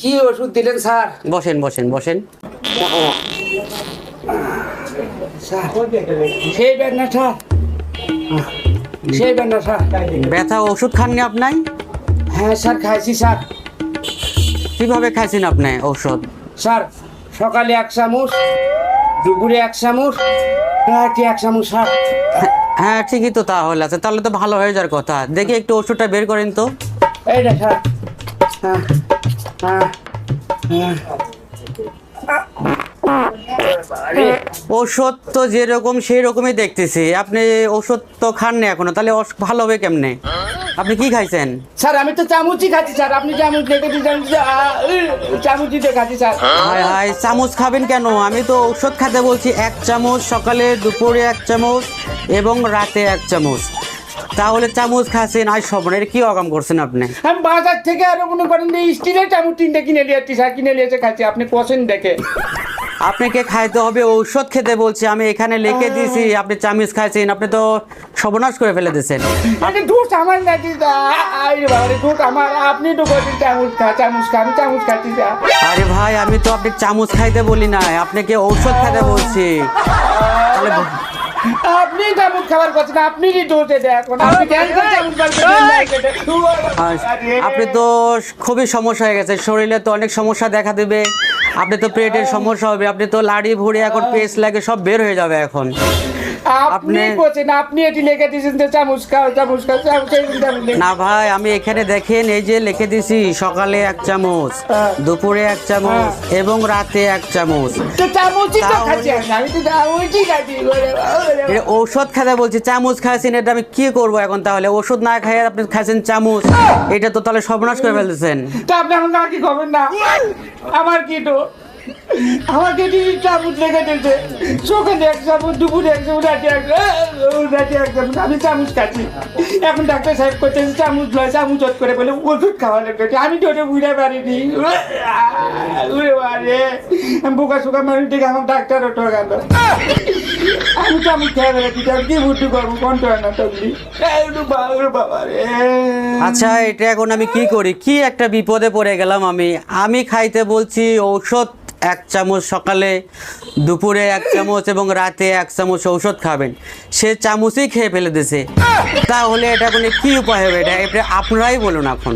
কি ওষুধ দিলেন স্যার? বসেন বসেন বসেন। স্যার সেই ব্যান্ডা স্যার, সেই ব্যান্ডা স্যার। ব্যথা ওষুধ খাননি আপনার? হ্যাঁ স্যার খাইছি স্যার। কিভাবে খাইছেন আপনি ঔষধ? স্যার সকালে 1 চামচ, দুপুরে 1 চামচ, রাতে 1 চামচ স্যার। হ্যাঁ ঠিকই তো তাহলে আছে, তাহলে তো ভালো হয়ে যাওয়ার কথা। দেখি একটু ওষুধটা বের করেন তো। এইটা স্যার। হ্যাঁ হ্যাঁ হ্যাঁ। ওষুধ তো যেরকম সেই রকমই দেখতেছি, আপনি ওষুধ তো খাননি এখনো, তাহলে ভালো হবে কেমনে? আপনি কি খাইছেন? স্যার আমি তো চামচই খাচ্ছি স্যার, আপনি চামচ দেখে দিচ্ছেন, চামচই তো খাচ্ছি স্যার। হায় হায়, চামচ খাবেন কেন? আমি তো ঔষধ খেতে বলছি। 1 চামচ সকালে, দুপুরে 1 চামচ এবং রাতে 1 চামচ। তাহলে চামচ খাচ্ছেন, আর সবনের কি অকাম করছেন আপনি? আমি বাজার থেকে আরো মনে করেন যে স্টিলের চামচ 3টে কিনে নিয়েছি স্যার, কিনে নিয়েছে খাচ্ছি, আপনি কোশ্চেন দেখে। আপনাকে খাইতে হবে, ঔষধ খেতে বলছি আমি, এখানে লিখে দিয়েছি। আপনি চামচ খাইছেন, আপনি তো সর্বনাশ করে ফেলে দিয়েছেন। আরে দোষ আমার নাকি আরে বাবা রে, দোষ আমার। আপনি তো বলছেন চামচ খা, চামচ খা, আমি চামচ খাচ্ছি স্যার। আরে ভাই, আমি তো আপনি চামচ খাইতে বলি না, আপনাকে ঔষধ খেতে বলছি। তাহলে আপনি চামচ খাবার করছেন, আপনি কি দোষ এটা এখন? আপনি কেন করে চামচ আপনি তো খুবই সমস্যা হয়ে গেছে, শরীরে তো অনেক সমস্যা দেখা দেবে। আপনি তো পেটের সমস্যা হবে, আপনি তো লাড়ি ভুড়ি এখন পেস লাগে সব বের হয়ে যাবে এখন। আপনি বলছেন, আপনি এটি লিখে দিয়েছেন যে চামচ খাও, চামচ খাও, চামচ না ভাই, আমি এখানে দেখেন এই যে লিখে দিছি, সকালে 1 চামচ, দুপুরে 1 চামচ এবং রাতে 1 চামচ। তো চামচই তো খাচ্ছি আমি, তো চামচই খাচ্ছি। ঔষধ খেতে বলছি, চামচ খাইছেন, এটা আমি কি করবো এখন? তাহলে ওষুধ না খাই আপনি খাইছেন চামচ, এটা তো তাহলে সর্বনাশ করে ফেলতেছেন। তা আপনি আমাকে আর কি খবর না? আমার কি তো আমাকে চামচ লেগে দিয়েছে, সকালে 1 চামচ, দুপুরে 1 চামচ, রাতে 1 চামচ, আমি চামচ খাচ্ছি। এখন ডাক্তার সাহেব করতেছে চামচ লয়, চামচ করে বলে ওষুধ খাওয়া লেগেছে। আমি তো ওটা বুঝতে পারিনি। আমি বোকা শোকা মানুষ দেখে আমার ডাক্তার ওটা গেল। আমি চামচ খেয়ে বেড়াচ্ছি, কি বুদ্ধি করবো? কোনটা না তবলি বাবা রে। আচ্ছা, এটা এখন আমি কি করি? কি একটা বিপদে পড়ে গেলাম আমি। আমি খাইতে বলছি ঔষধ 1 চামচ সকালে, দুপুরে 1 চামচ এবং রাতে 1 চামচ ঔষধ খাবেন, সে চামচই খেয়ে ফেলে দিয়েছে। তাহলে এটা কোনো কি উপায় হবে? এটা আপনারাই বলুন এখন।